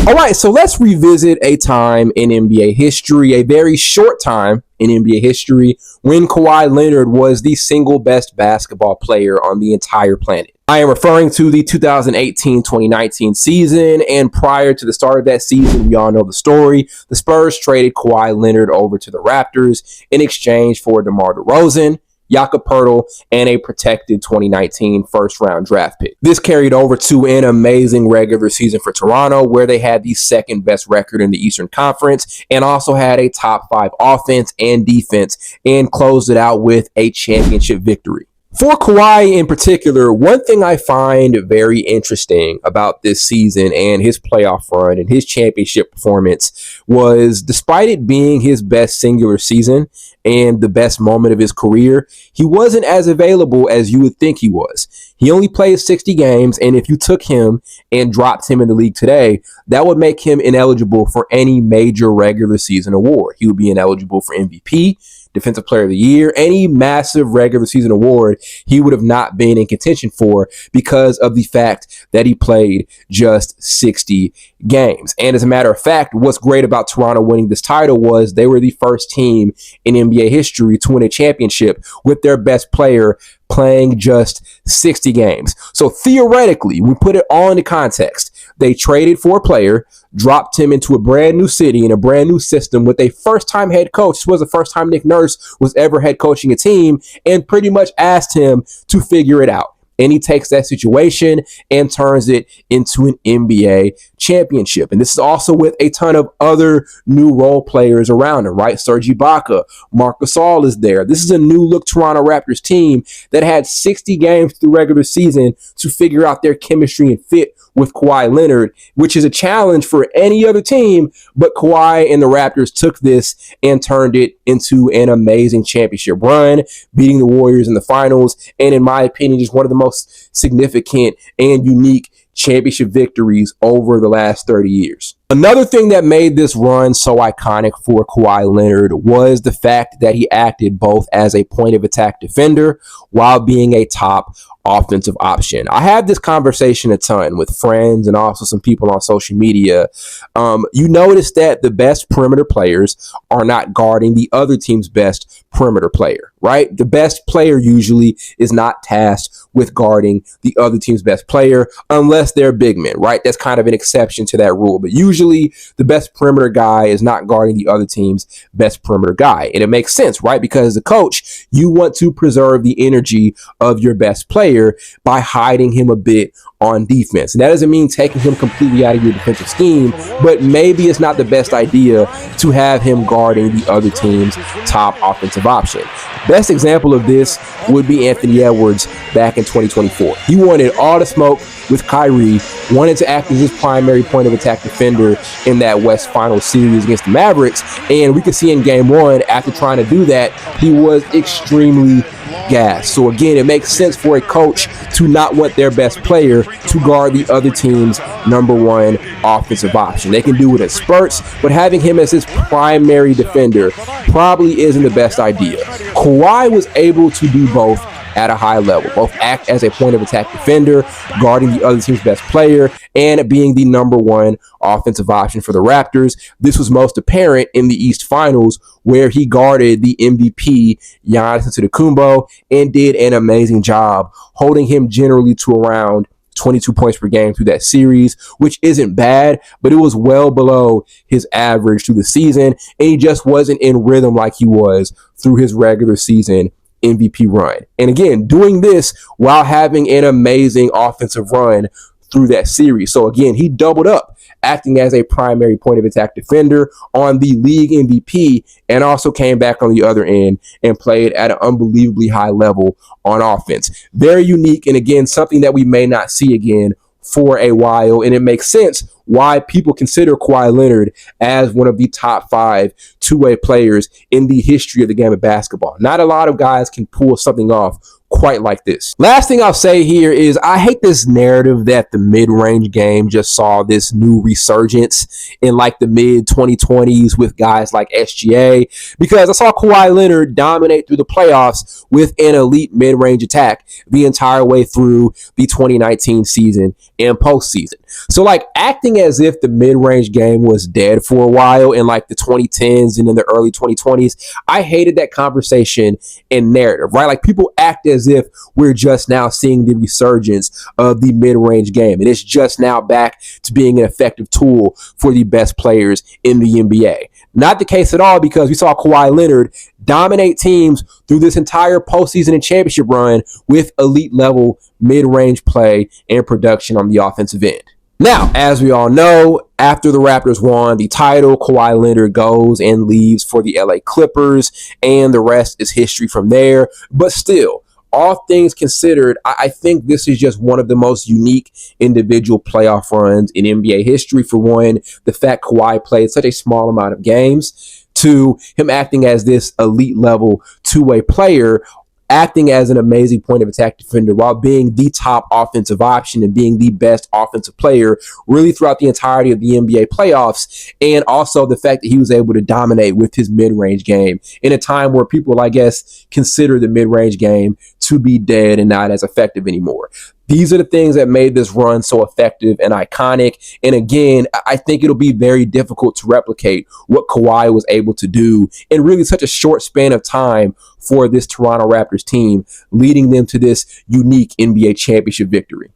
All right, so let's revisit a time in NBA history, a very short time in NBA history, when Kawhi Leonard was the single best basketball player on the entire planet. I am referring to the 2018-2019 season, and prior to the start of that season, we all know the story. The Spurs traded Kawhi Leonard over to the Raptors in exchange for DeMar DeRozan, Jakob Poeltl, and a protected 2019 first-round draft pick. This carried over to an amazing regular season for Toronto, where they had the second best record in the Eastern Conference and also had a top 5 offense and defense, and closed it out with a championship victory. For Kawhi in particular, one thing I find very interesting about this season and his playoff run and his championship performance was, despite it being his best singular season and the best moment of his career, he wasn't as available as you would think he was. He only played 60 games, and if you took him and dropped him in the league today, that would make him ineligible for any major regular season award. He would be ineligible for MVP, Defensive Player of the Year, any massive regular season award he would have not been in contention for because of the fact that he played just 60 games. And as a matter of fact, what's great about Toronto winning this title was they were the first team in NBA history to win a championship with their best player playing just 60 games. So theoretically, we put it all into context. They traded for a player, dropped him into a brand new city in a brand new system with a first-time head coach. This was the first time Nick Nurse was ever head coaching a team, and pretty much asked him to figure it out. And he takes that situation and turns it into an NBA championship. And this is also with a ton of other new role players around him, right? Serge Ibaka, Marc Gasol is there. This is a new look Toronto Raptors team that had 60 games through regular season to figure out their chemistry and fit with Kawhi Leonard, which is a challenge for any other team. But Kawhi and the Raptors took this and turned it into an amazing championship run, beating the Warriors in the finals. And in my opinion, just one of the most significant and unique championship victories over the last 30 years. Another thing that made this run so iconic for Kawhi Leonard was the fact that he acted both as a point of attack defender while being a top offensive option. I had this conversation a ton with friends and also some people on social media. You notice that the best perimeter players are not guarding the other team's best perimeter player, right? The best player usually is not tasked with guarding the other team's best player unless they're big men, right? That's kind of an exception to that rule. But usually the best perimeter guy is not guarding the other team's best perimeter guy. And it makes sense, right? Because as a coach, you want to preserve the energy of your best player by hiding him a bit on defense. And that doesn't mean taking him completely out of your defensive scheme, but maybe it's not the best idea to have him guarding the other team's top offensive option. Best example of this would be Anthony Edwards back in 2024. He wanted all the smoke with Kyrie, wanted to act as his primary point of attack defender in that West Finals series against the Mavericks, and we could see in game 1, after trying to do that, he was extremely gassed. So again, it makes sense for a coach to not want their best player to guard the other team's number one offensive option. They can do it at spurts, but having him as his primary defender probably isn't the best idea. Kawhi was able to do both at a high level, both act as a point of attack defender, guarding the other team's best player, and being the number one offensive option for the Raptors. This was most apparent in the East Finals, where he guarded the MVP Giannis Antetokounmpo and did an amazing job holding him generally to around 22 points per game through that series, which isn't bad, but it was well below his average through the season, and he just wasn't in rhythm like he was through his regular season MVP run. And again, doing this while having an amazing offensive run through that series. So again, he doubled up, acting as a primary point of attack defender on the league MVP, and also came back on the other end and played at an unbelievably high level on offense. Very unique, and again, something that we may not see again for a while, and it makes sense why people consider Kawhi Leonard as one of the top 5 two-way players in the history of the game of basketball. Not a lot of guys can pull something off quite like this. Last thing I'll say here is I hate this narrative that the mid-range game just saw this new resurgence in like the mid-2020s with guys like SGA, because I saw Kawhi Leonard dominate through the playoffs with an elite mid-range attack the entire way through the 2019 season and postseason. So like acting as if the mid-range game was dead for a while in like the 2010s and in the early 2020s, I hated that conversation and narrative, right? Like people act as if we're just now seeing the resurgence of the mid-range game and it's just now back to being an effective tool for the best players in the NBA. Not the case at all, because we saw Kawhi Leonard dominate teams through this entire postseason and championship run with elite level mid-range play and production on the offensive end. Now, as we all know, after the Raptors won the title, Kawhi Leonard goes and leaves for the LA Clippers, and the rest is history from there. But still, all things considered, I think this is just one of the most unique individual playoff runs in NBA history. For one, the fact Kawhi played such a small amount of games, to him acting as this elite level two-way player, acting as an amazing point of attack defender while being the top offensive option and being the best offensive player really throughout the entirety of the NBA playoffs. And also the fact that he was able to dominate with his mid-range game in a time where people, I guess, consider the mid-range game to be dead and not as effective anymore. These are the things that made this run so effective and iconic. And again, I think it'll be very difficult to replicate what Kawhi was able to do in really such a short span of time for this Toronto Raptors team, leading them to this unique NBA championship victory.